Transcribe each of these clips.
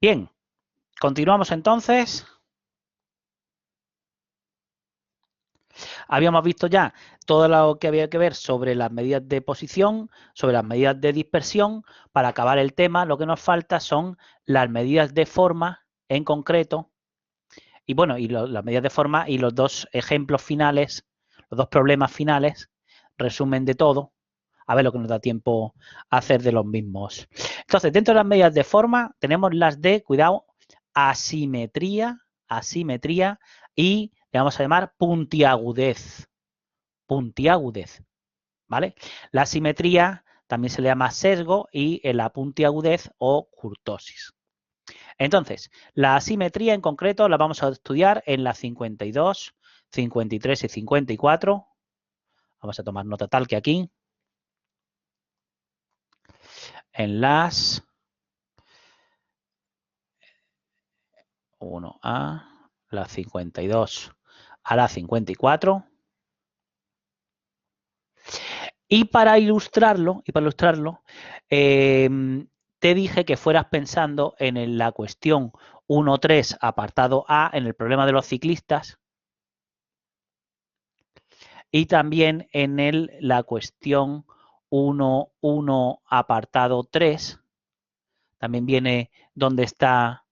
Bien, continuamos entonces. Habíamos visto ya todo lo que había que ver sobre las medidas de posición, sobre las medidas de dispersión. Para acabar el tema, lo que nos falta son las medidas de forma en concreto. Y bueno, las medidas de forma y los dos ejemplos finales, los dos problemas finales, resumen de todo. A ver lo que nos da tiempo a hacer de los mismos. Entonces, dentro de las medidas de forma, tenemos las de, cuidado, asimetría y le vamos a llamar puntiagudez. Puntiagudez, ¿vale? La asimetría también se le llama sesgo y la puntiagudez o kurtosis. Entonces, la asimetría en concreto la vamos a estudiar en la 52, 53 y 54. Vamos a tomar nota tal que aquí. En las 1A, la 52 a la 54. Y para ilustrarlo, te dije que fueras pensando en la cuestión 1.3, apartado A, en el problema de los ciclistas, y también en la cuestión 1.1, apartado 3, también viene donde está,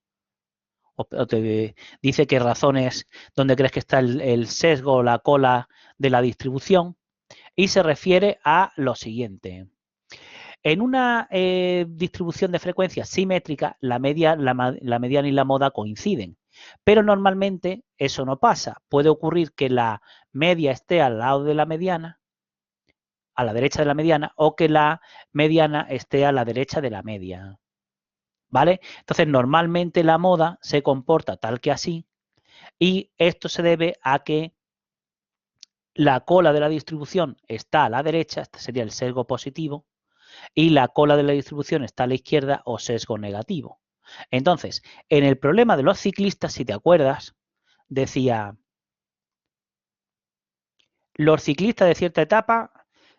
o te dice qué razones, donde crees que está el sesgo o la cola de la distribución, y se refiere a lo siguiente. En una distribución de frecuencia simétrica, la mediana y la moda coinciden, pero normalmente eso no pasa. Puede ocurrir que la media esté al lado de la mediana, a la derecha de la mediana, o que la mediana esté a la derecha de la media, ¿vale? Entonces, normalmente la moda se comporta tal que así, y esto se debe a que la cola de la distribución está a la derecha, este sería el sesgo positivo, y la cola de la distribución está a la izquierda o sesgo negativo. Entonces, en el problema de los ciclistas, si te acuerdas, decía, los ciclistas de cierta etapa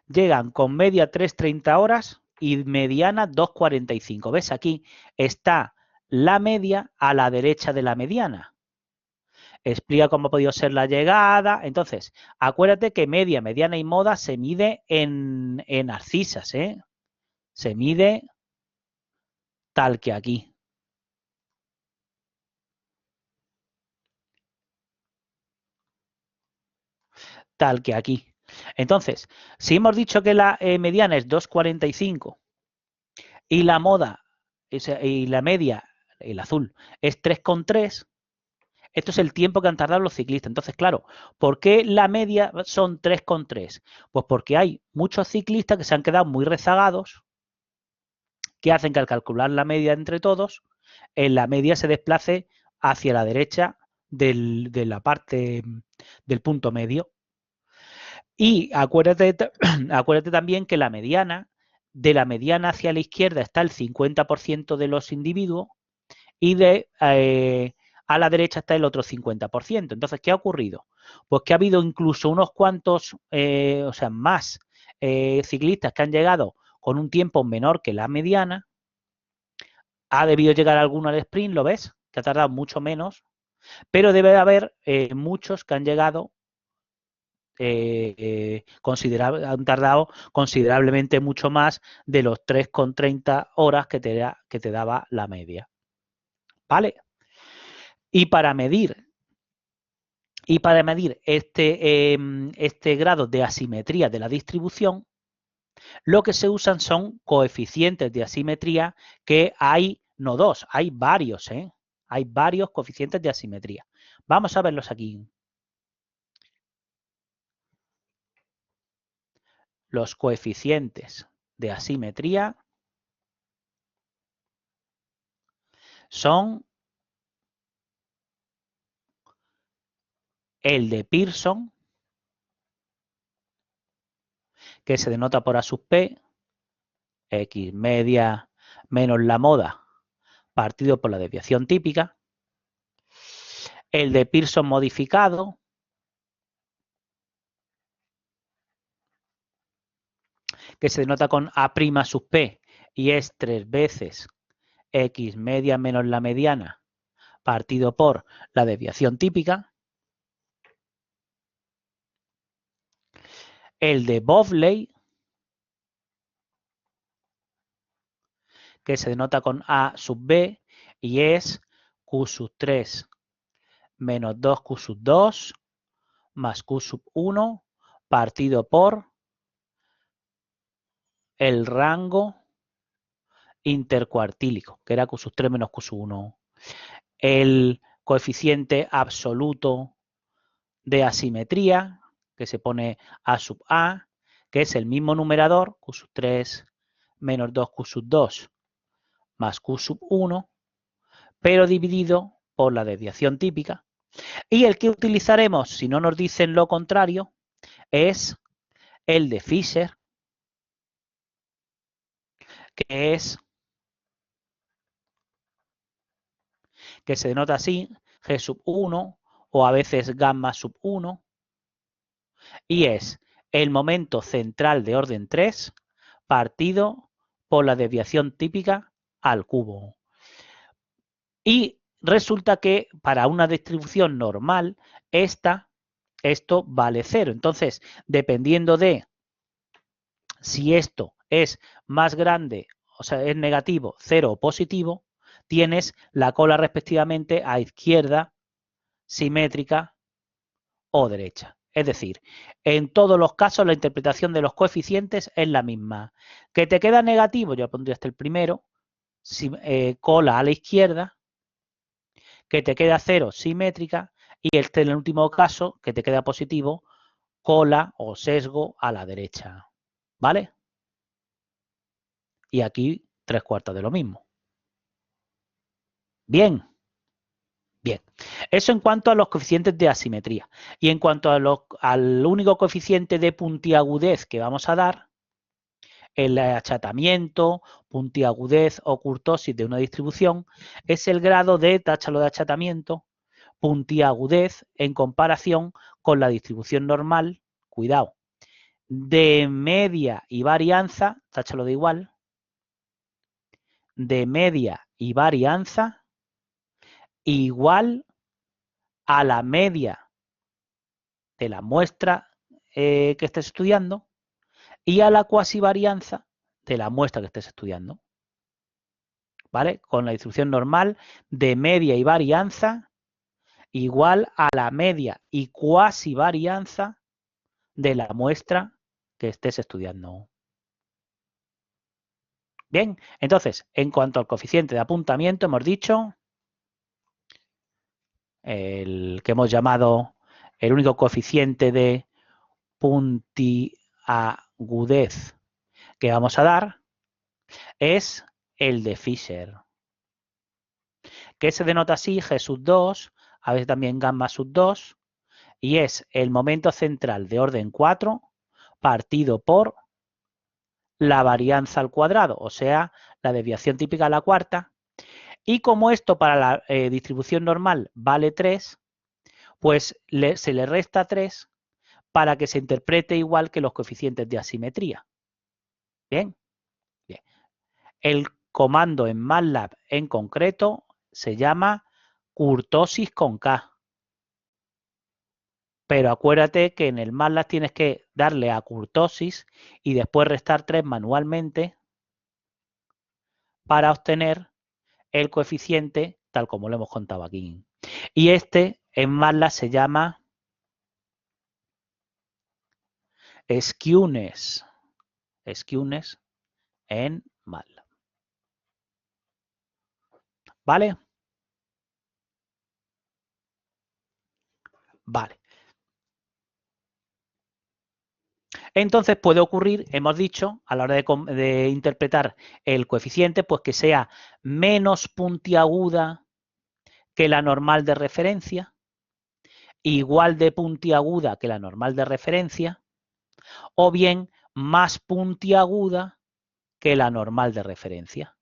llegan con media 3:30 horas y mediana 2:45. ¿Ves? Aquí está la media a la derecha de la mediana. Explica cómo ha podido ser la llegada. Entonces, acuérdate que media, mediana y moda se mide en abscisas, ¿eh? Se mide tal que aquí. Tal que aquí. Entonces, si hemos dicho que la mediana es 2:45 y la moda y la media, el azul, es 3,3, esto es el tiempo que han tardado los ciclistas. Entonces, claro, ¿por qué la media son 3,3? Pues porque hay muchos ciclistas que se han quedado muy rezagados, que hacen que al calcular la media entre todos, en la media se desplace hacia la derecha de la parte del punto medio. Y acuérdate, acuérdate también que la mediana, de la mediana hacia la izquierda está el 50% de los individuos y a la derecha está el otro 50%. Entonces, ¿qué ha ocurrido? Pues que ha habido incluso unos cuantos, o sea, más ciclistas que han llegado con un tiempo menor que la mediana. Ha debido llegar alguno al sprint, ¿lo ves? Que ha tardado mucho menos, pero debe de haber muchos que han llegado han tardado considerablemente mucho más de los 3,30 horas que te daba la media. ¿Vale? Y para medir, este grado de asimetría de la distribución, lo que se usan son coeficientes de asimetría que hay, no dos, hay varios, ¿eh? Hay varios coeficientes de asimetría. Vamos a verlos aquí. Los coeficientes de asimetría son el de Pearson, que se denota por A sub P, X media menos la moda, partido por la desviación típica. El de Pearson modificado, que se denota con A' sub P y es 3 veces X media menos la mediana partido por la desviación típica. El de Bovley, que se denota con A sub B, y es Q sub 3 menos 2Q sub 2 más Q sub 1 partido por el rango intercuartílico, que era Q sub 3 menos Q sub 1. El coeficiente absoluto de asimetría, que se pone A sub A, que es el mismo numerador, Q sub 3 menos 2Q sub 2 más Q sub 1, pero dividido por la desviación típica. Y el que utilizaremos, si no nos dicen lo contrario, es el de Fisher, que se denota así, G sub 1 o a veces gamma sub 1, y es el momento central de orden 3 partido por la desviación típica al cubo. Y resulta que para una distribución normal, esto vale 0. Entonces, dependiendo de si esto es más grande, o sea, es negativo, 0 o positivo, tienes la cola respectivamente a izquierda, simétrica o derecha. Es decir, en todos los casos la interpretación de los coeficientes es la misma. ¿Que te queda negativo? Yo pondría este el primero, cola a la izquierda, que te queda 0 simétrica, y este en el último caso, que te queda positivo, cola o sesgo a la derecha. ¿Vale? Y aquí 3/4 de lo mismo. Bien. Bien. Eso en cuanto a los coeficientes de asimetría. Y en cuanto al único coeficiente de puntiagudez que vamos a dar, el achatamiento, puntiagudez o kurtosis de una distribución, es el grado de, táchalo de achatamiento, puntiagudez en comparación con la distribución normal, cuidado, de media y varianza, táchalo de igual, de media y varianza igual a la media de la muestra que estés estudiando y a la cuasivarianza de la muestra que estés estudiando. ¿Vale? Con la distribución normal de media y varianza igual a la media y cuasivarianza de la muestra que estés estudiando. Bien, entonces, en cuanto al coeficiente de apuntamiento, hemos dicho el que hemos llamado el único coeficiente de puntiagudez que vamos a dar es el de Fisher, que se denota así G sub 2, a veces también gamma sub 2, y es el momento central de orden 4 partido por la varianza al cuadrado, o sea, la desviación típica a la cuarta. Y como esto para la distribución normal vale 3, pues se le resta 3 para que se interprete igual que los coeficientes de asimetría. Bien, bien. El comando en MATLAB en concreto se llama kurtosis con K. Pero acuérdate que en el MATLAB tienes que darle a kurtosis y después restar 3 manualmente para obtener el coeficiente tal como lo hemos contado aquí. Y este en MATLAB se llama skewness. Skewness en MATLAB. ¿Vale? Vale. Entonces puede ocurrir, hemos dicho, a la hora de interpretar el coeficiente, pues que sea menos puntiaguda que la normal de referencia, igual de puntiaguda que la normal de referencia, o bien más puntiaguda que la normal de referencia.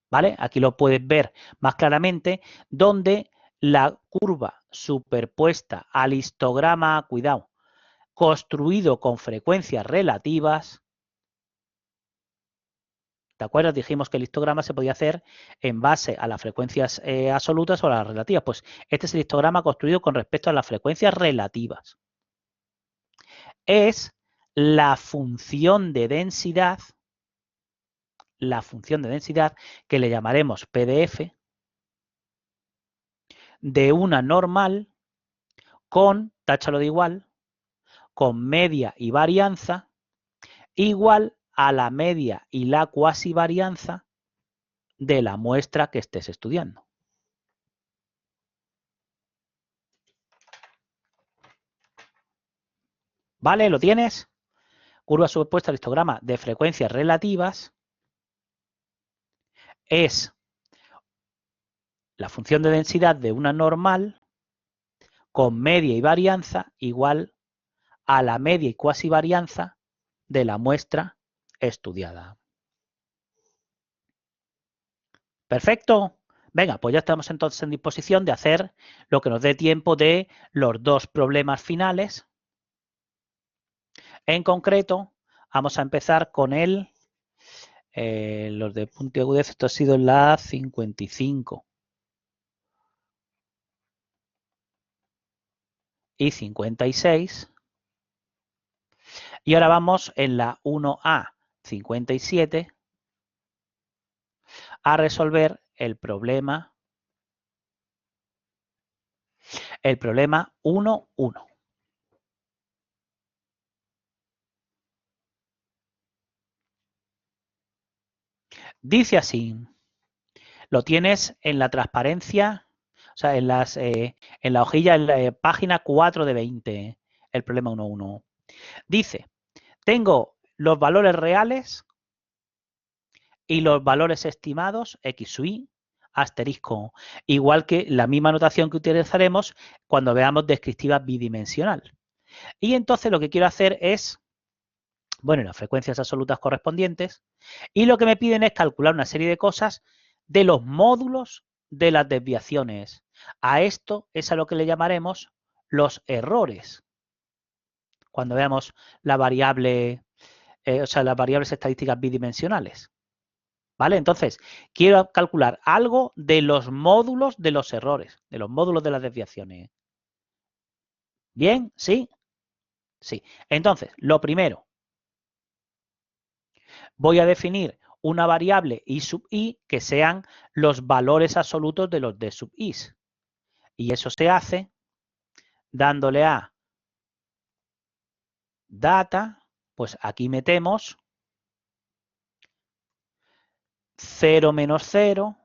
¿Vale? Aquí lo puedes ver más claramente, donde la curva superpuesta al histograma, cuidado, construido con frecuencias relativas, ¿De acuerdo? Dijimos que el histograma se podía hacer en base a las frecuencias absolutas o a las relativas. Pues este es el histograma construido con respecto a las frecuencias relativas. Es la función de densidad que le llamaremos PDF de una normal con, táchalo de igual, con media y varianza igual a la media y la cuasivarianza de la muestra que estés estudiando. ¿Vale? ¿Lo tienes? Curva superpuesta al histograma de frecuencias relativas es la función de densidad de una normal con media y varianza igual a la media y cuasivarianza de la muestra estudiada. Perfecto. Venga, pues ya estamos entonces en disposición de hacer lo que nos dé tiempo de los dos problemas finales. En concreto, vamos a empezar con los de punto y agudeza. Esto ha sido la 55 y 56. Y ahora vamos en la 1A 57 a resolver el problema 1.1. Dice así, lo tienes en la transparencia, o sea, en la hojilla, en la página 4 de 20, el problema 1.1. Dice, tengo los valores reales y los valores estimados, x sub y, asterisco, igual que la misma notación que utilizaremos cuando veamos descriptiva bidimensional. Y entonces lo que quiero hacer es, bueno, las frecuencias absolutas correspondientes, y lo que me piden es calcular una serie de cosas de los módulos de las desviaciones. A esto es a lo que le llamaremos los errores. Cuando veamos la variable, las variables estadísticas bidimensionales. ¿Vale? Entonces, quiero calcular algo de los módulos de los errores, de los módulos de las desviaciones. ¿Bien? ¿Sí? Sí. Entonces, lo primero, voy a definir una variable i sub i que sean los valores absolutos de los d sub i. Y eso se hace dándole a data, pues aquí metemos 0 menos 0,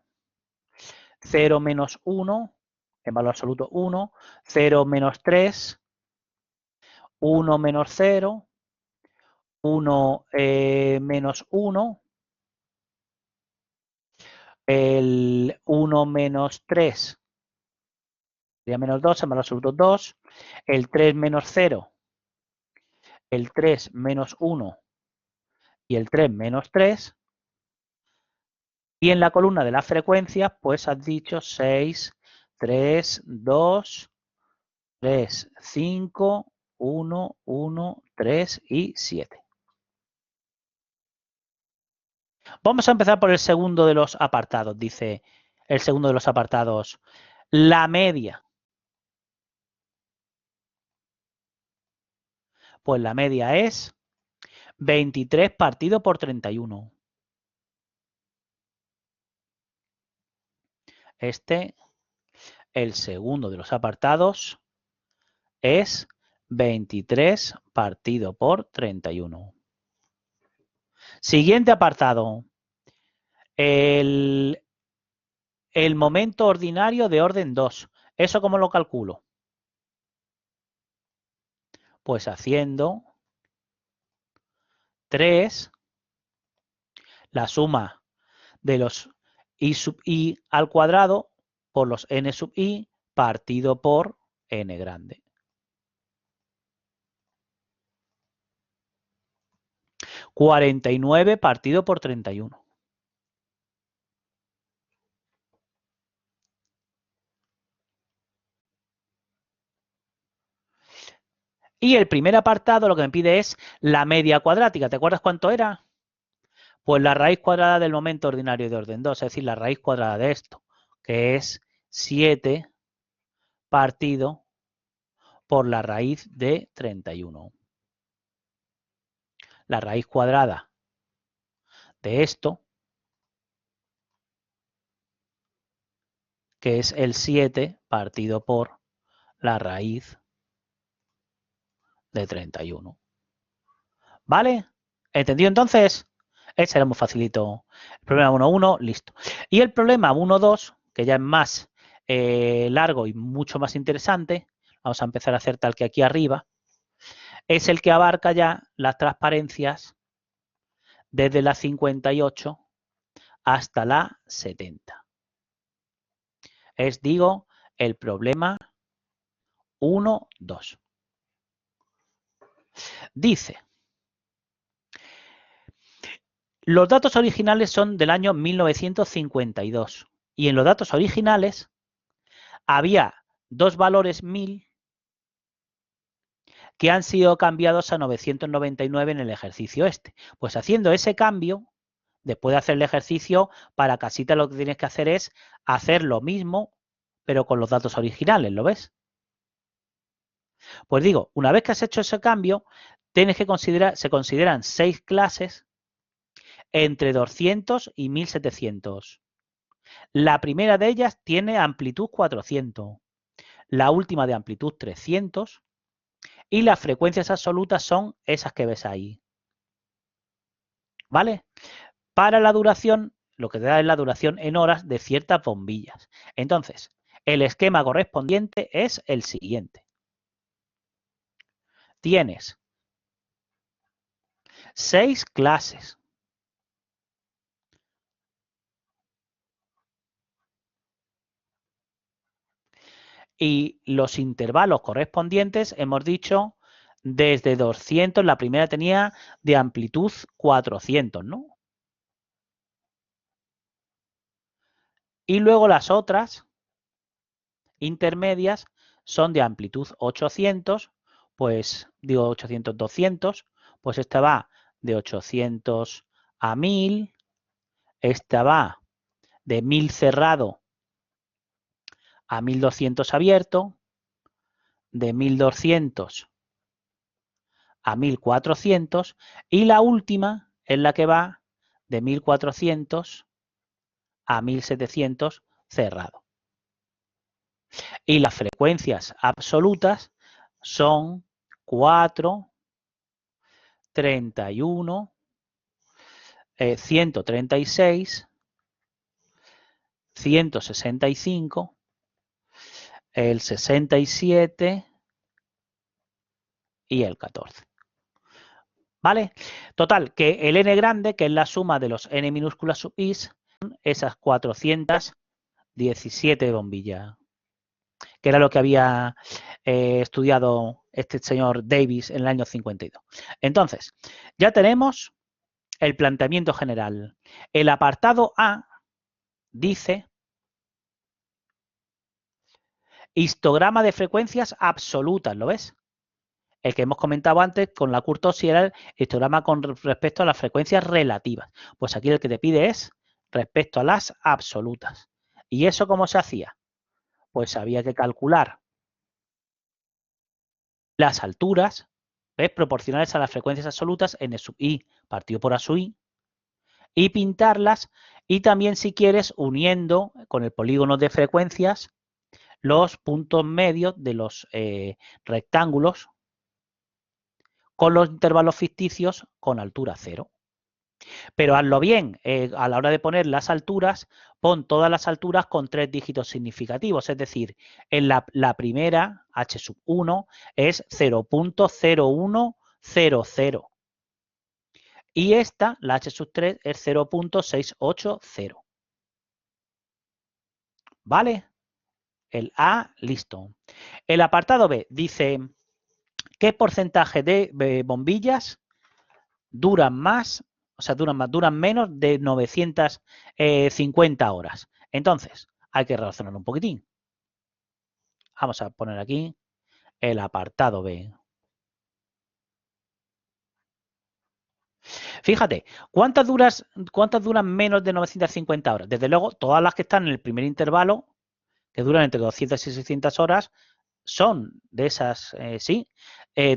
0 menos 1, en valor absoluto 1, 0 menos 3, 1 menos 0, 1 menos 1, el 1 menos 3 sería menos 2, en valor absoluto 2, el 3 menos 0, el 3 menos 1 y el 3 menos 3. Y en la columna de las frecuencias, pues has dicho 6, 3, 2, 3, 5, 1, 1, 3 y 7. Vamos a empezar por el segundo de los apartados. Dice el segundo de los apartados, la media. Pues la media es 23 partido por 31. El segundo de los apartados es 23 partido por 31. Siguiente apartado. El momento ordinario de orden 2. ¿Eso cómo lo calculo? Pues haciendo 3, la suma de los i sub i al cuadrado por los n sub i partido por n grande. 49 partido por 31. Y el primer apartado lo que me pide es la media cuadrática. ¿Te acuerdas cuánto era? Pues la raíz cuadrada del momento ordinario de orden 2, es decir, la raíz cuadrada de esto, que es 7 partido por la raíz de 31. La raíz cuadrada de esto, que es el 7 partido por la raíz de 31. ¿Vale? ¿Entendido entonces? Ese era muy facilito. El problema 1.1, listo. Y el problema 1.2, que ya es más largo y mucho más interesante, vamos a empezar a hacer tal que aquí arriba, es el que abarca ya las transparencias desde la 58 hasta la 70. Es, digo, el problema 1.2. Dice, los datos originales son del año 1952 y en los datos originales había dos valores 1000 que han sido cambiados a 999 en el ejercicio este. Pues haciendo ese cambio, después de hacer el ejercicio, para casita lo que tienes que hacer es hacer lo mismo, pero con los datos originales, ¿lo ves? Pues digo, una vez que has hecho ese cambio, tienes que considerar, se consideran 6 clases entre 200 y 1700. La primera de ellas tiene amplitud 400, la última de amplitud 300 y las frecuencias absolutas son esas que ves ahí. ¿Vale? Para la duración, lo que te da es la duración en horas de ciertas bombillas. Entonces, el esquema correspondiente es el siguiente. Tienes 6 clases. Y los intervalos correspondientes, hemos dicho, desde 200, la primera tenía de amplitud 400, ¿no? Y luego las otras intermedias son de amplitud 800, pues digo 800, 200, pues esta va de 800 a 1000, esta va de 1000 cerrado a 1200 abierto, de 1200 a 1400 y la última es la que va de 1400 a 1700 cerrado. Y las frecuencias absolutas son 4, 31, 136, 165, el 67 y el 14. ¿Vale? Total, que el n grande, que es la suma de los n minúsculas sub i, esas 417 bombillas, que era lo que había estudiado este señor Davis en el año 52. Entonces, ya tenemos el planteamiento general. El apartado A dice histograma de frecuencias absolutas, ¿lo ves? El que hemos comentado antes con la kurtosis era el histograma con respecto a las frecuencias relativas. Pues aquí el que te pide es respecto a las absolutas. ¿Y eso cómo se hacía? Pues había que calcular las alturas, ¿ves? Proporcionales a las frecuencias absolutas, n sub i partido por a sub i, y pintarlas, y también si quieres uniendo con el polígono de frecuencias los puntos medios de los rectángulos con los intervalos ficticios con altura 0. Pero hazlo bien, a la hora de poner las alturas, pon todas las alturas con 3 dígitos significativos, es decir, en la primera, h sub 1, es 0.0100. Y esta, la h sub 3, es 0.680. ¿Vale? El A, listo. El apartado B dice, ¿qué porcentaje de bombillas duran más, o sea, duran menos de 950 horas? Entonces, hay que relacionar un poquitín. Vamos a poner aquí el apartado B. Fíjate, ¿cuántas duran menos de 950 horas? Desde luego, todas las que están en el primer intervalo, que duran entre 200 y 600 horas, son de esas, sí.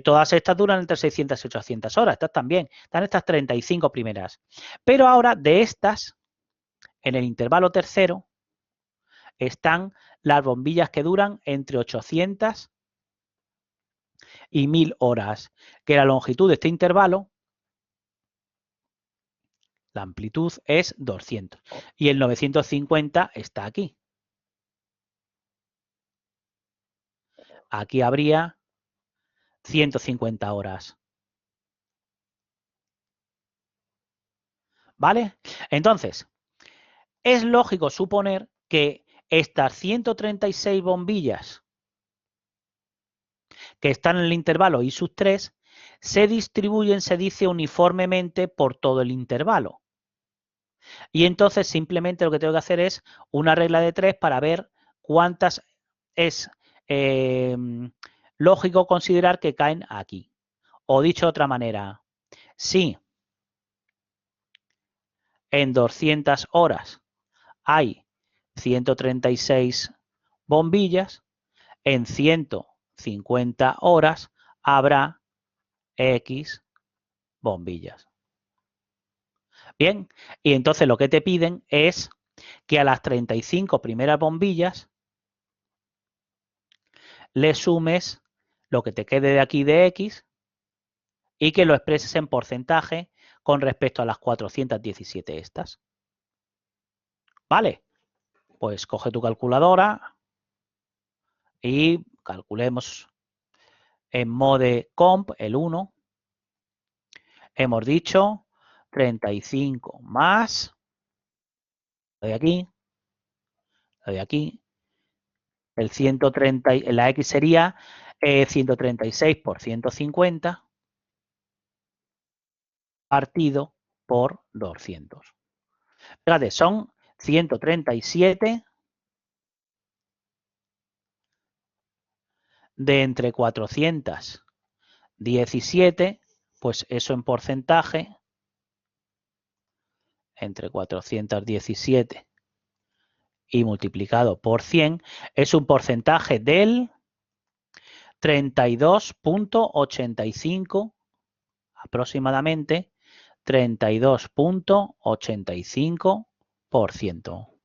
Todas estas duran entre 600 y 800 horas. Estas también. Están estas 35 primeras. Pero ahora, de estas, en el intervalo tercero, están las bombillas que duran entre 800 y 1000 horas. Que la longitud de este intervalo, la amplitud es 200. Y el 950 está aquí. Aquí habría 150 horas. ¿Vale? Entonces, es lógico suponer que estas 136 bombillas que están en el intervalo I sub 3 se distribuyen, se dice, uniformemente por todo el intervalo. Y entonces simplemente lo que tengo que hacer es una regla de 3 para ver cuántas es lógico considerar que caen aquí. O dicho de otra manera, si en 200 horas hay 136 bombillas, en 150 horas habrá X bombillas. Bien, y entonces lo que te piden es que a las 35 primeras bombillas le sumes lo que te quede de aquí de X y que lo expreses en porcentaje con respecto a las 417 estas. ¿Vale? Pues coge tu calculadora y calculemos en mode comp el 1. Hemos dicho 35 más, lo de aquí, lo de aquí, el 130, la X sería 136 por 150 partido por 200. Fíjate, son 137 de entre 417, pues eso en porcentaje, entre 417 y multiplicado por 100, es un porcentaje del 32.85 aproximadamente, 32.85%.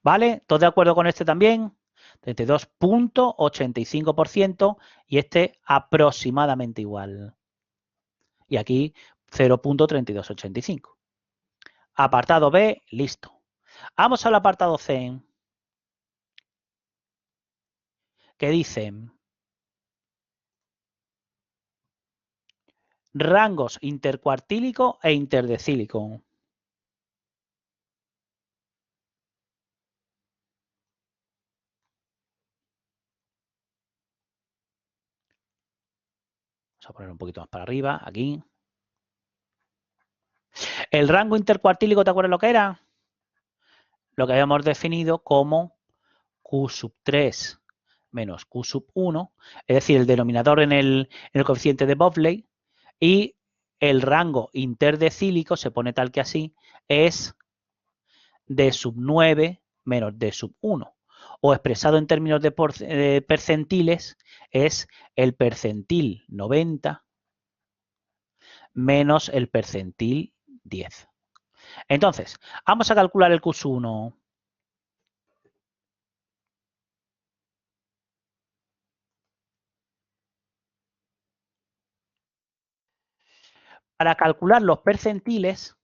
¿Vale? ¿Todos de acuerdo con este también? 32.85% y este aproximadamente igual. Y aquí 0.3285. Apartado B, listo. Vamos al apartado C, que dice rangos intercuartílico e interdecílico. Vamos a poner un poquito más para arriba, aquí. El rango intercuartílico, ¿te acuerdas lo que era? Lo que habíamos definido como Q sub 3 menos Q sub 1, es decir, el denominador en el coeficiente de Bovley, y el rango interdecílico, se pone tal que así, es D sub 9 menos D sub 1. O expresado en términos de percentiles, es el percentil 90 menos el percentil 10. Entonces, vamos a calcular el Q sub 1. Para calcular los percentiles,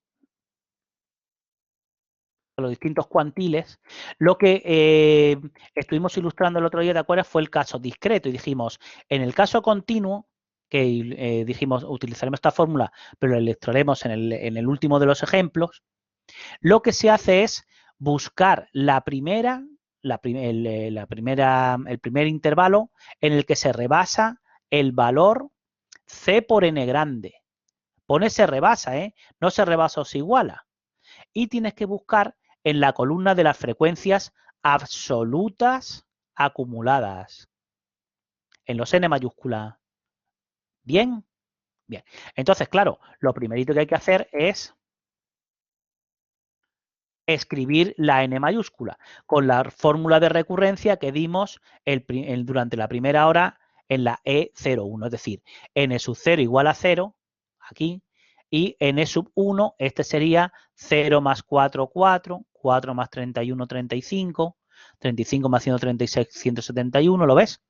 los distintos cuantiles, lo que estuvimos ilustrando el otro día, ¿te acuerdas? Fue el caso discreto y dijimos, en el caso continuo, que dijimos, utilizaremos esta fórmula, pero la ilustraremos en el último de los ejemplos, lo que se hace es buscar el primer intervalo en el que se rebasa el valor C por N grande. Pone se rebasa, no se rebasa o se iguala. Y tienes que buscar en la columna de las frecuencias absolutas acumuladas, en los N mayúscula. Bien, Bien, entonces, claro, lo primerito que hay que hacer es escribir la n mayúscula con la fórmula de recurrencia que dimos durante la primera hora en la E01, es decir, n sub 0 igual a 0, aquí, y n sub 1, este sería 0 más 4, 4, 4 más 31, 35, 35 más 136, 171, ¿lo ves?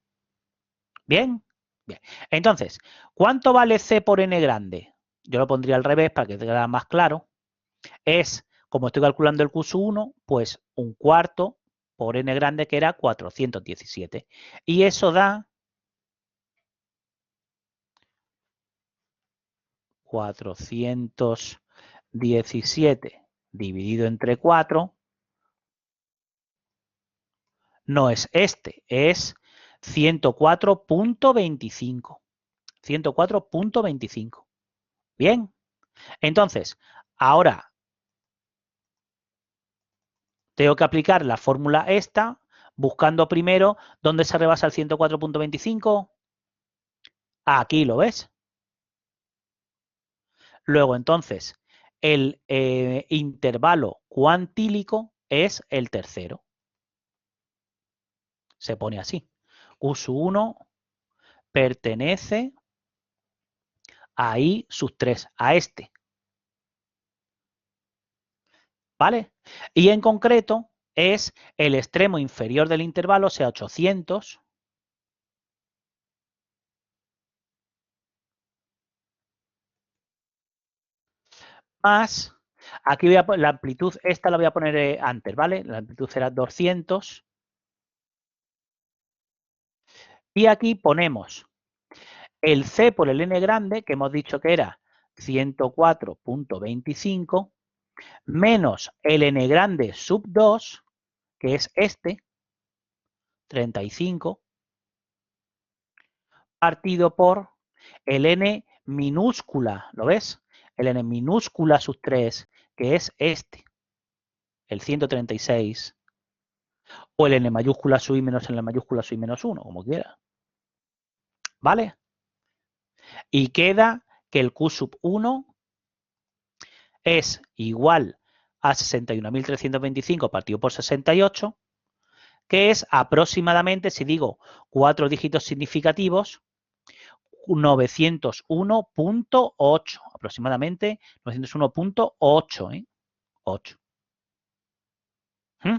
¿Bien? Bien. Entonces, ¿cuánto vale c por n grande? Yo lo pondría al revés para que quede más claro. Es, como estoy calculando el Q1, pues un cuarto por n grande, que era 417. Y eso da 417 dividido entre 4. No es este, es 104.25. 104.25. Bien. Entonces, ahora tengo que aplicar la fórmula esta, buscando primero dónde se rebasa el 104.25. Aquí lo ves. Luego, entonces, el intervalo cuantílico es el tercero. Se pone así. Q1 pertenece a I sub 3, a este. ¿Vale? Y en concreto es el extremo inferior del intervalo, o sea, 800, más, aquí voy a poner la amplitud, esta la voy a poner antes, ¿vale? La amplitud será 200. Y aquí ponemos el C por el N grande, que hemos dicho que era 104.25, menos el N grande sub 2, que es este, 35, partido por el N minúscula, ¿lo ves? El N minúscula sub 3, que es este, el 136, o el N mayúscula sub I menos N mayúscula sub I menos 1, como quiera. ¿Vale? Y queda que el Q sub 1 es igual a 61.325 partido por 68, que es aproximadamente, si digo 4 dígitos significativos, 901.8, aproximadamente 901.8, ¿eh? 8. ¿Mm?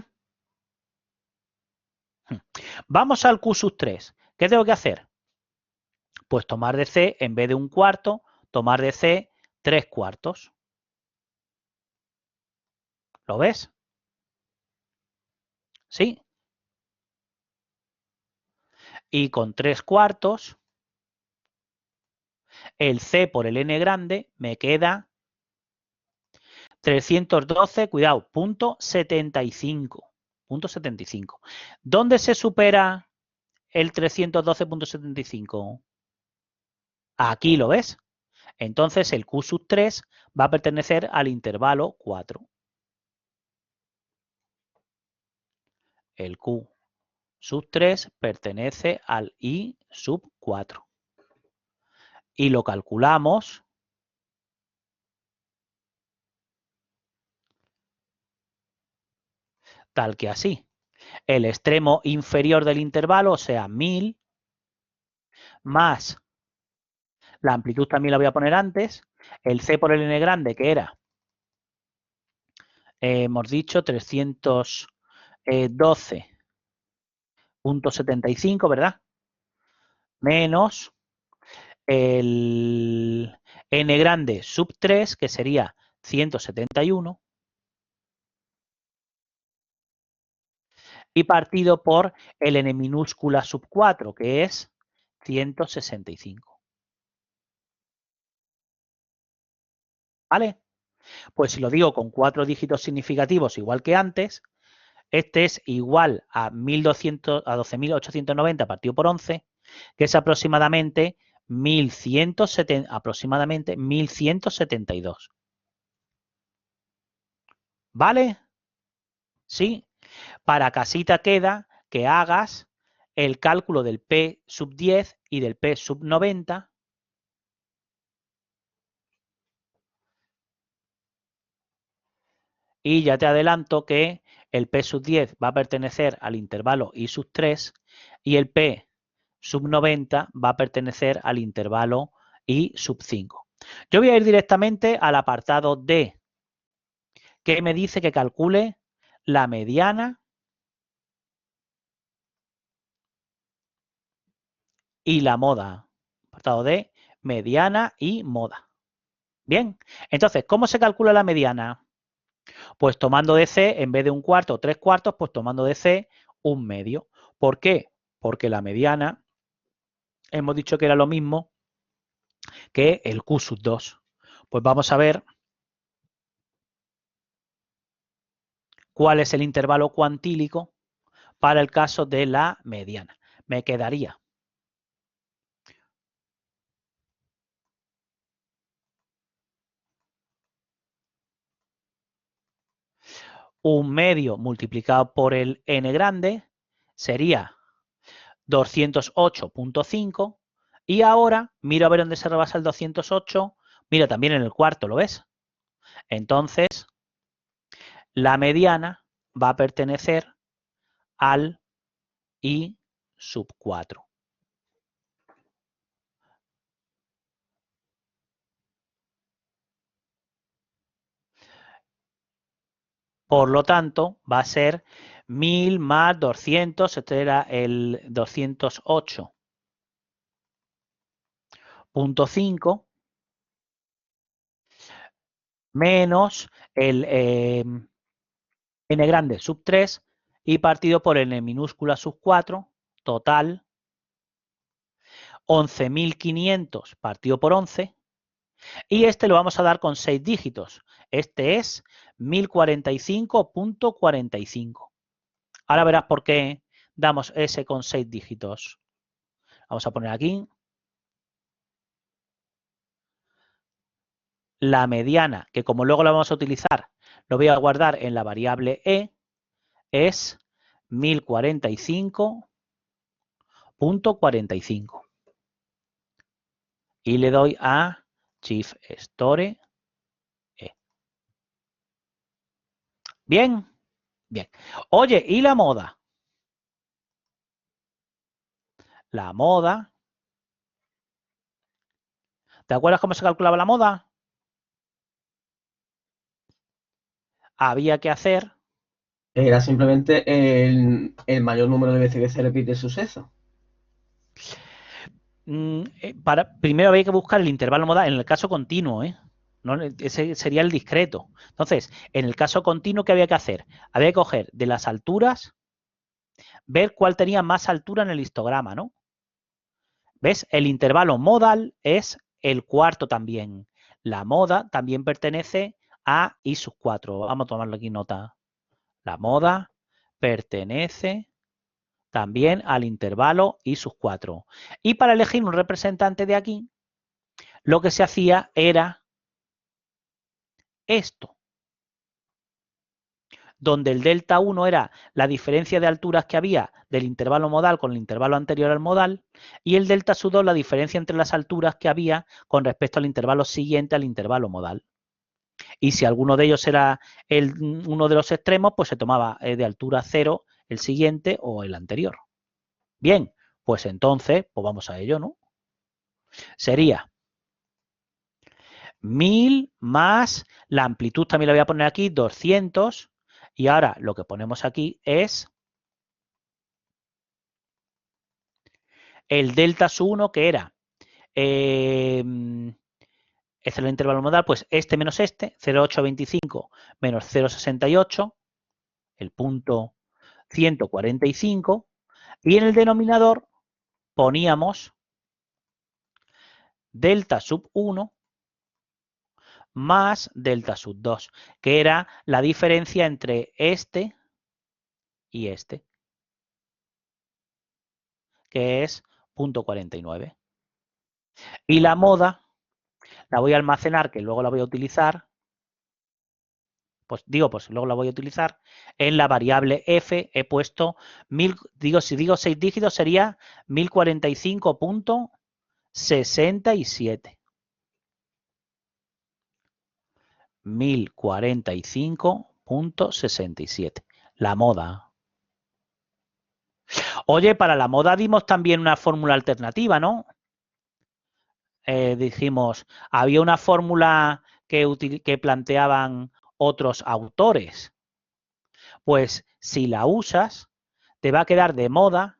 Vamos al Q sub 3. ¿Qué tengo que hacer? Pues tomar de C, en vez de un cuarto, tomar de C 3 cuartos. ¿Lo ves? ¿Sí? Y con 3 cuartos, el C por el N grande me queda 312, cuidado, punto 75. Punto 75. ¿Dónde se supera el 312.75? Aquí lo ves. Entonces el Q sub 3 va a pertenecer al intervalo 4. El Q sub 3 pertenece al I sub 4. Y lo calculamos tal que así. El extremo inferior del intervalo, o sea, 1000, más la amplitud también la voy a poner antes, el C por el N grande, que era, hemos dicho, 312.75, ¿verdad? Menos el N grande sub 3, que sería 171, y partido por el N minúscula sub 4, que es 165. ¿Vale? Pues si lo digo con 4 dígitos significativos, igual que antes, este es igual a 12.890 partido por 11, que es aproximadamente 1172. ¿Vale? Sí. Para casita queda que hagas el cálculo del P sub 10 y del P sub 90 Y ya te adelanto que el P sub 10 va a pertenecer al intervalo I sub 3 y el P sub 90 va a pertenecer al intervalo I sub 5. Yo voy a ir directamente al apartado D, que me dice que calcule la mediana y la moda. Apartado D, mediana y moda. Bien, entonces, ¿cómo se calcula la mediana? Pues tomando de C, en vez de un cuarto o tres cuartos, pues tomando de C un medio. ¿Por qué? Porque la mediana hemos dicho que era lo mismo que el Q sub 2. Pues vamos a ver cuál es el intervalo cuantílico para el caso de la mediana. Me quedaría un medio multiplicado por el n grande, sería 208.5, y ahora miro a ver dónde se rebasa el 208, mira también en el cuarto, ¿lo ves? Entonces, la mediana va a pertenecer al I sub 4. Por lo tanto, va a ser 1000 más 200, este era el 208.5, menos el n grande sub 3 y partido por n minúscula sub 4, total 11.500 partido por 11, y este lo vamos a dar con 6 dígitos. Este es 1045.45. Ahora verás por qué damos ese con 6 dígitos. Vamos a poner aquí la mediana, que como luego la vamos a utilizar, lo voy a guardar en la variable e, es 1045.45. Y le doy a Shift Store E. Bien, bien. Oye, ¿y la moda? La moda. ¿Te acuerdas cómo se calculaba la moda? Había que hacer. Era simplemente el mayor número de veces que se repite el suceso. Primero había que buscar el intervalo modal en el caso continuo, ¿eh? No, ese sería el discreto. Entonces, en el caso continuo, ¿qué había que hacer? Había que coger de las alturas, ver cuál tenía más altura en el histograma, ¿no? ¿Ves? El intervalo modal es el cuarto también. La moda también pertenece a I sub 4. Vamos a tomarlo aquí nota. La moda pertenece también al intervalo I sub 4. Y para elegir un representante de aquí, lo que se hacía era esto, donde el delta 1 era la diferencia de alturas que había del intervalo modal con el intervalo anterior al modal, y el delta sub 2 la diferencia entre las alturas que había con respecto al intervalo siguiente al intervalo modal. Y si alguno de ellos era uno de los extremos, pues se tomaba de altura 0 el siguiente o el anterior. Bien, pues entonces, pues vamos a ello, ¿no? Sería 1000 más la amplitud, también la voy a poner aquí, 200, y ahora lo que ponemos aquí es el delta sub 1, que era este es el intervalo modal, pues este menos este, 0,825 menos 0,68, el punto 145, y en el denominador poníamos delta sub 1 más delta sub 2, que era la diferencia entre este y este, que es 0,49. Y la moda la voy a almacenar, que luego la voy a utilizar, pues luego la voy a utilizar en la variable f. He puesto si digo 6 dígitos sería 1045.67. 1045.67. 0.67. La moda. Oye, para la moda dimos también una fórmula alternativa, ¿no? Dijimos, había una fórmula que planteaban otros autores. Pues si la usas, te va a quedar de moda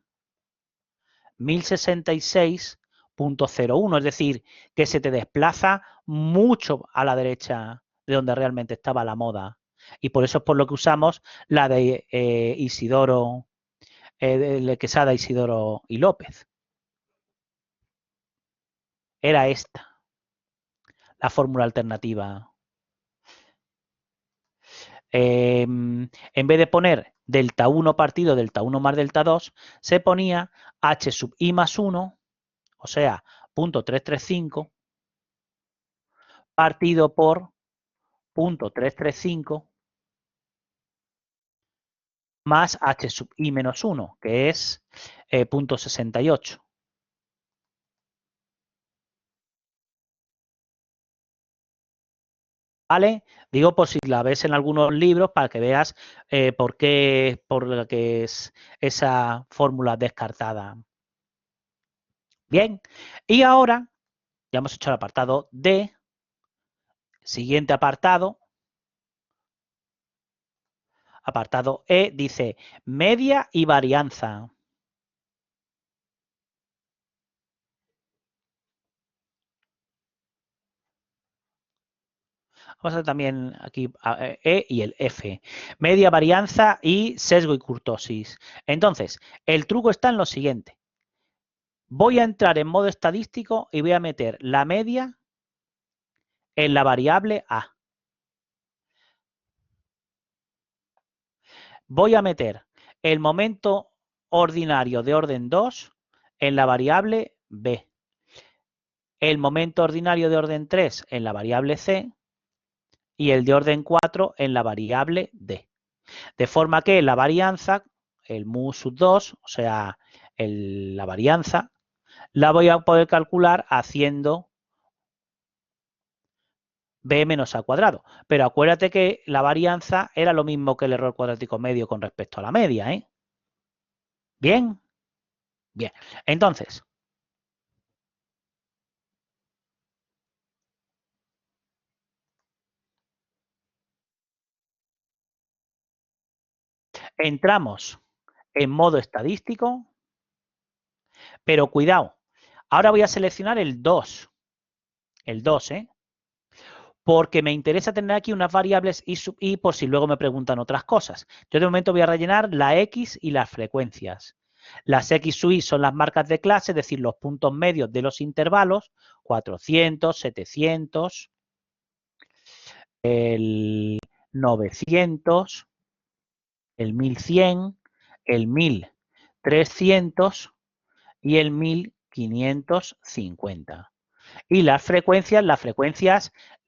1066.01, es decir, que se te desplaza mucho a la derecha de donde realmente estaba la moda. Y por eso es por lo que usamos la de Isidoro, de Quesada, Isidoro y López. Era esta la fórmula alternativa. En vez de poner delta 1 partido delta 1 más delta 2, se ponía h sub i más 1, o sea, 0.335 partido por 0.335 más h sub i menos 1, que es 0.68. ¿Vale? Digo por si la ves en algunos libros para que veas por lo que es esa fórmula descartada. Bien, y ahora ya hemos hecho el apartado D. Siguiente apartado. Apartado E dice media y varianza. Vamos a hacer también aquí E y el F. Media, varianza y sesgo y kurtosis. Entonces, el truco está en lo siguiente. Voy a entrar en modo estadístico y voy a meter la media en la variable A. Voy a meter el momento ordinario de orden 2 en la variable B. El momento ordinario de orden 3 en la variable C y el de orden 4 en la variable D. De forma que la varianza, el mu sub 2, o sea, la varianza, la voy a poder calcular haciendo b menos a cuadrado. Pero acuérdate que la varianza era lo mismo que el error cuadrático medio con respecto a la media, ¿eh? ¿Bien? Bien. Entonces, entramos en modo estadístico, pero cuidado, ahora voy a seleccionar el 2, ¿eh? Porque me interesa tener aquí unas variables i sub i por si luego me preguntan otras cosas. Yo de momento voy a rellenar la x y las frecuencias. Las x sub i son las marcas de clase, es decir, los puntos medios de los intervalos, 400, 700, el 900, el 1100, el 1300 y el 1550. Y las frecuencias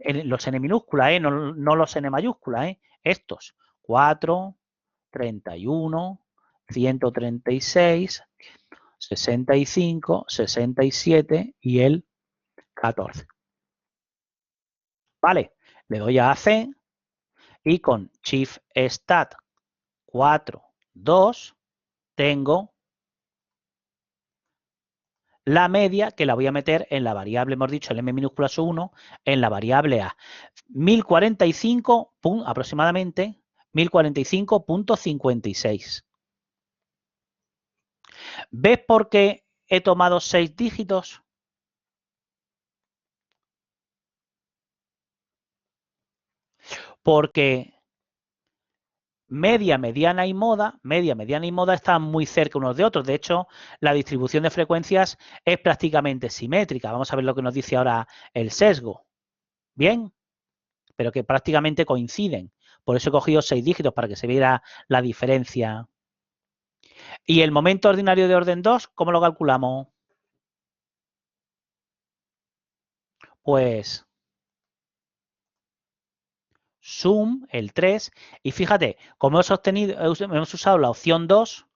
los n minúsculas, no los n mayúsculas, estos 4, 31, 136, 65, 67 y el 14. Vale, le doy a AC y con Shift Stat 4, 2 tengo la media que la voy a meter en la variable, hemos dicho el m minúscula sub 1, en la variable A. 1045, aproximadamente, 1045.56. ¿Ves por qué he tomado 6 dígitos? Porque media, mediana y moda están muy cerca unos de otros. De hecho, la distribución de frecuencias es prácticamente simétrica. Vamos a ver lo que nos dice ahora el sesgo. Bien, pero que prácticamente coinciden. Por eso he cogido 6 dígitos para que se viera la diferencia. ¿Y el momento ordinario de orden 2, cómo lo calculamos? Pues sum, el 3, y fíjate, como hemos usado la opción 2,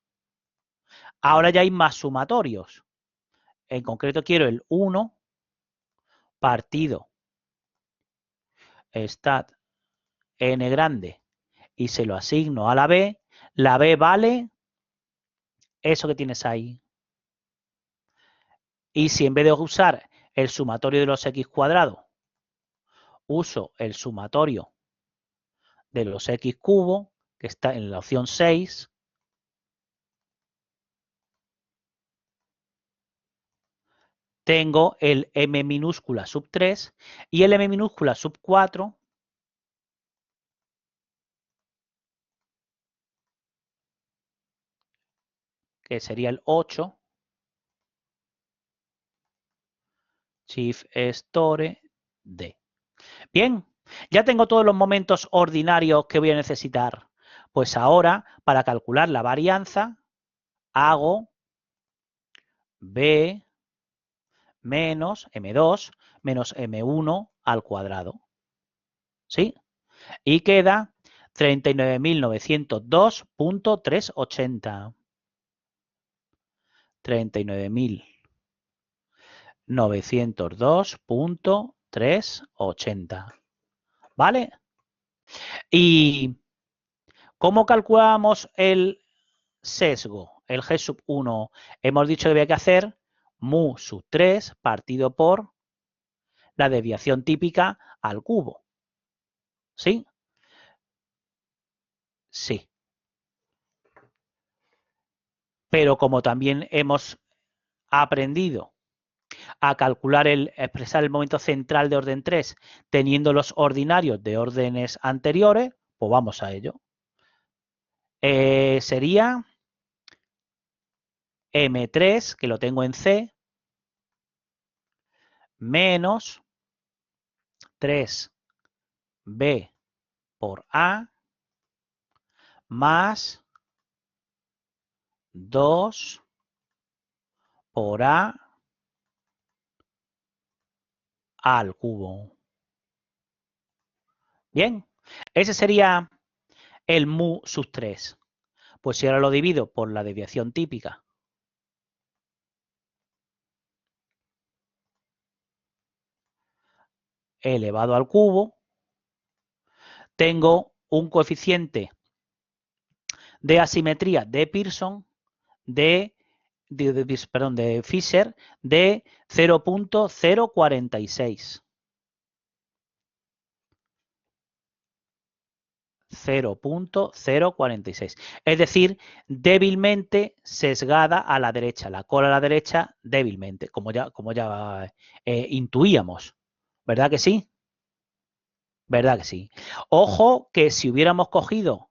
ahora ya hay más sumatorios. En concreto quiero el 1 partido stat n grande y se lo asigno a la B vale eso que tienes ahí. Y si en vez de usar el sumatorio de los x cuadrados, uso el sumatorio de los x cubos, que está en la opción 6, tengo el m minúscula sub 3 y el m minúscula sub 4, que sería el 8, Shift Store D. Bien, ya tengo todos los momentos ordinarios que voy a necesitar. Pues ahora, para calcular la varianza, hago B menos M2 menos M1 al cuadrado. ¿Sí? Y queda 39.902.380. 39.902.380. ¿Vale? ¿Y cómo calculamos el sesgo? El G sub 1. Hemos dicho que había que hacer mu sub 3 partido por la desviación típica al cubo. ¿Sí? Sí. Pero como también hemos aprendido a calcular expresar el momento central de orden 3 teniendo los ordinarios de órdenes anteriores, pues vamos a ello. Sería M3, que lo tengo en C, menos 3B por A, más 2 por A al cubo. Bien, ese sería el mu sub 3. Pues si ahora lo divido por la desviación típica, elevado al cubo, tengo un coeficiente de asimetría de Pearson de Fisher de 0.046. 0.046. Es decir, débilmente sesgada a la derecha, la cola a la derecha débilmente, como ya intuíamos. ¿Verdad que sí? ¿Verdad que sí? Ojo que si hubiéramos cogido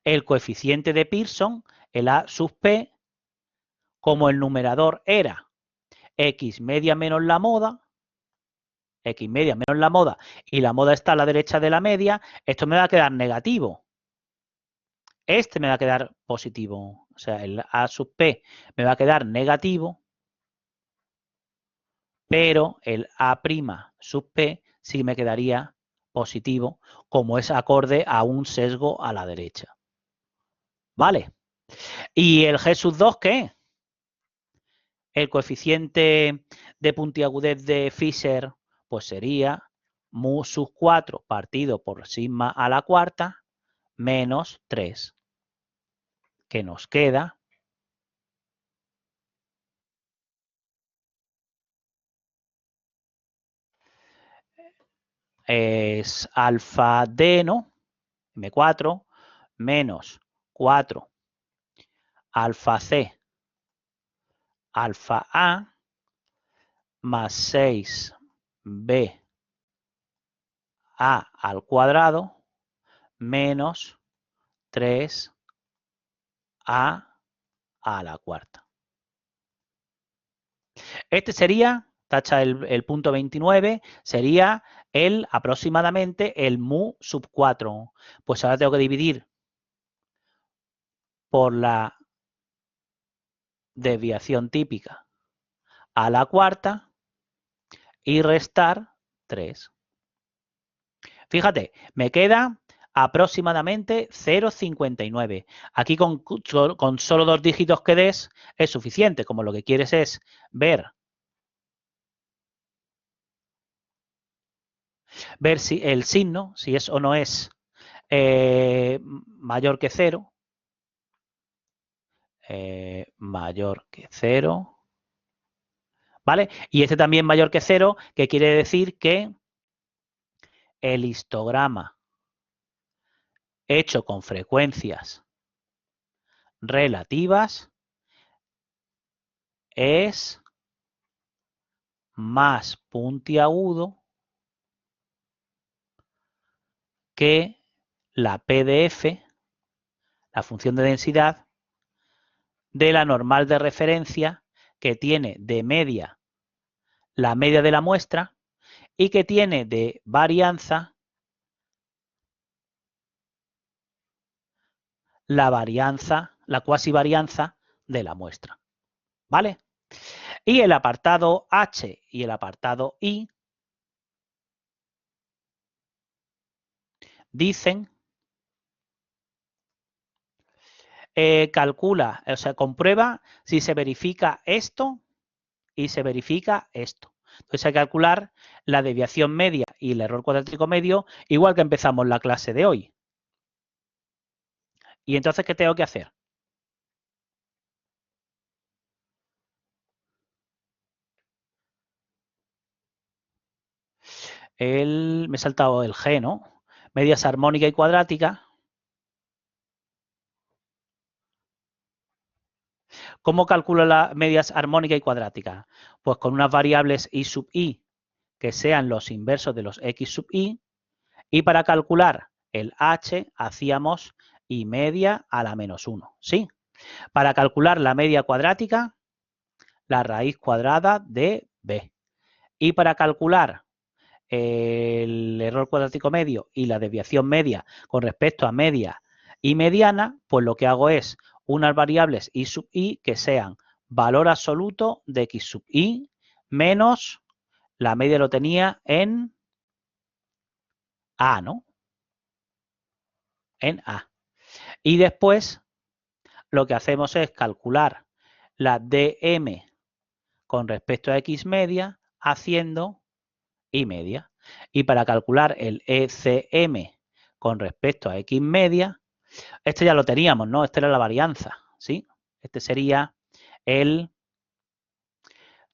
el coeficiente de Pearson, el A sub P, como el numerador era X media menos la moda, X media menos la moda, y la moda está a la derecha de la media, esto me va a quedar negativo. Este me va a quedar positivo. O sea, el A sub P me va a quedar negativo, pero el A' sub P sí me quedaría positivo, como es acorde a un sesgo a la derecha. ¿Vale? ¿Y el G sub 2 qué? El coeficiente de puntiagudez de Fisher, pues sería mu sub 4 partido por sigma a la cuarta menos 3, que nos queda es alfa D, ¿no? M4 menos 4 alfa C alfa A más 6B A al cuadrado menos 3A a la cuarta. Este sería, tacha el punto 29, sería aproximadamente el mu sub 4. Pues ahora tengo que dividir por la desviación típica a la cuarta y restar 3. Fíjate, me queda aproximadamente 0,59. Aquí con solo 2 dígitos que des es suficiente, como lo que quieres es ver ver si el signo, si es o no es mayor que 0, mayor que 0, ¿vale? Y este también mayor que 0, que quiere decir que el histograma hecho con frecuencias relativas es más puntiagudo que la PDF, la función de densidad, de la normal de referencia que tiene de media la media de la muestra y que tiene de varianza la varianza, la cuasi varianza de la muestra. ¿Vale? Y el apartado H y el apartado I dicen, calcula, o sea, comprueba si se verifica esto y se verifica esto. Entonces hay que calcular la desviación media y el error cuadrático medio, igual que empezamos la clase de hoy. Y entonces, ¿qué tengo que hacer? Me he saltado el G, ¿no? Medias armónica y cuadrática. ¿Cómo calculo las medias armónica y cuadrática? Pues con unas variables i sub i que sean los inversos de los x sub i, y para calcular el h hacíamos i media a la menos 1, ¿sí? Para calcular la media cuadrática, la raíz cuadrada de b. Y para calcular el error cuadrático medio y la desviación media con respecto a media y mediana, pues lo que hago es unas variables i sub i que sean valor absoluto de x sub i menos la media lo tenía en A, ¿no? En A. Y después lo que hacemos es calcular la dm con respecto a x media haciendo y media. Y para calcular el ECM con respecto a x media, este ya lo teníamos, ¿no? Esta era la varianza, ¿sí? Este sería el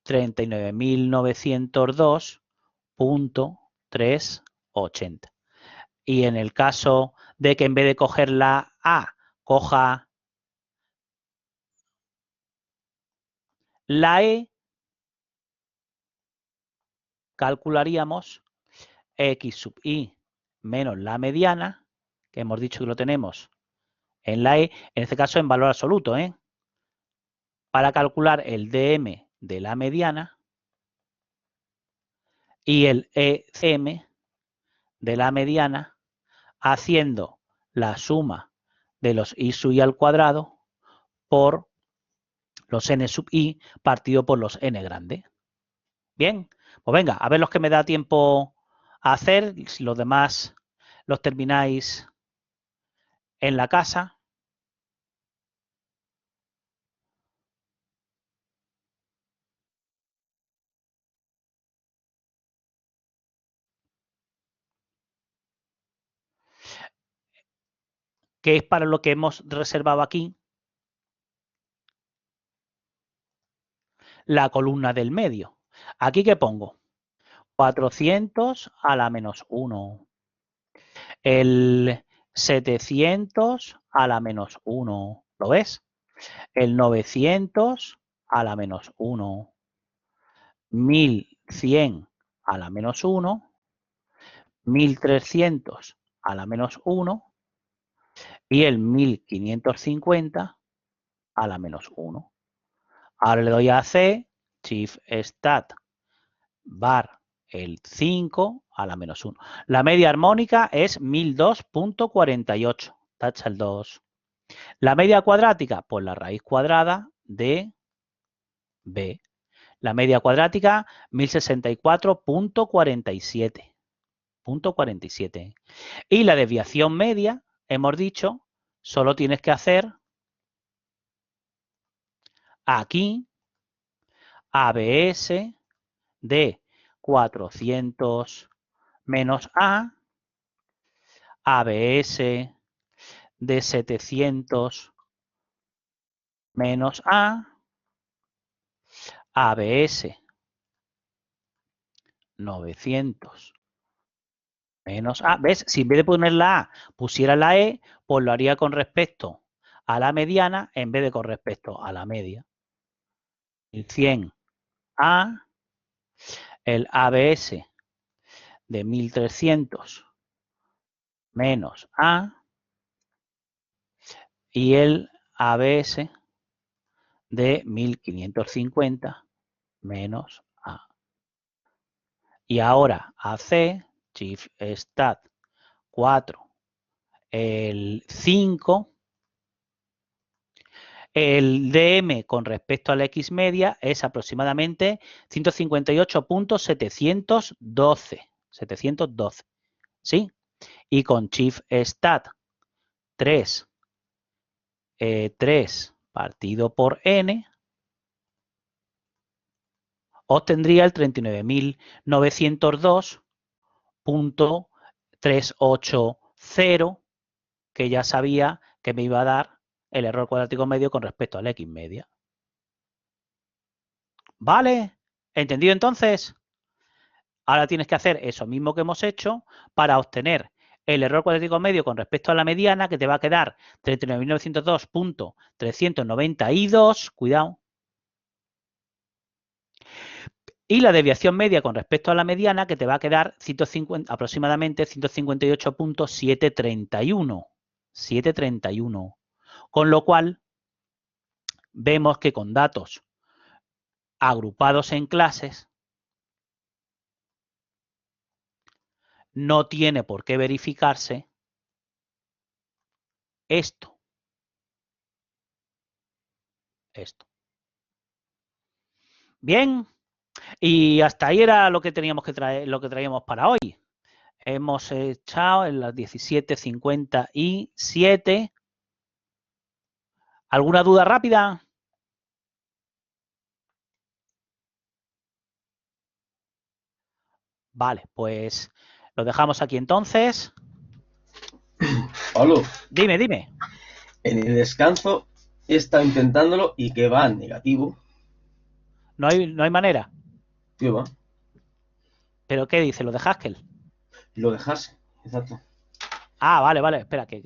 39.902.380. Y en el caso de que en vez de coger la A, coja la E, calcularíamos x sub i menos la mediana, que hemos dicho que lo tenemos en la E, en este caso en valor absoluto, ¿eh? Para calcular el dm de la mediana y el ECM de la mediana haciendo la suma de los i sub i al cuadrado por los n sub i partido por los n grande. Bien, pues venga, a ver los que me da tiempo a hacer, si los demás los termináis en la casa. Que es para lo que hemos reservado aquí la columna del medio. ¿Aquí qué pongo? 400 a la menos 1. El 700 a la menos 1. ¿Lo ves? El 900 a la menos 1. 1100 a la menos 1. 1300 a la menos 1. Y el 1550 a la menos 1. Ahora le doy a C, Shift Stat var el 5 a la menos 1. La media armónica es 1002.48. Tacha el 2. La media cuadrática, pues la raíz cuadrada de B. La media cuadrática, 1064.47. Y la desviación media, hemos dicho, solo tienes que hacer aquí ABS de 400 menos A, ABS de 700 menos A, ABS 900 menos A. ¿Ves? Si en vez de poner la A pusiera la E, pues lo haría con respecto a la mediana en vez de con respecto a la media. El 100 A, el ABS de 1300 menos A y el ABS de 1550 menos A. Y ahora AC, Shift Stat 4, el 5, el DM con respecto a la X media es aproximadamente 158.712. 712, ¿sí? Y con Shift Stat 3, 3 partido por N, obtendría el 39.902.380, que ya sabía que me iba a dar el error cuadrático medio con respecto a la X media. ¿Vale? ¿Entendido entonces? Ahora tienes que hacer eso mismo que hemos hecho para obtener el error cuadrático medio con respecto a la mediana, que te va a quedar 39.902.392, cuidado, y la desviación media con respecto a la mediana, que te va a quedar 150, aproximadamente 158.731. 731. Con lo cual, vemos que con datos agrupados en clases, no tiene por qué verificarse esto. Esto. Bien, y hasta ahí era lo que teníamos que traer, lo que traíamos para hoy. Hemos echado en las 17:57. ¿Alguna duda rápida? Vale, pues lo dejamos aquí entonces. Pablo, Dime, dime. en el descanso he estado intentándolo y que va negativo. No hay manera. ¿Qué va? ¿Pero qué dice? ¿Lo de Haskell? Lo dejas, exacto. Ah, vale, vale. Espera, que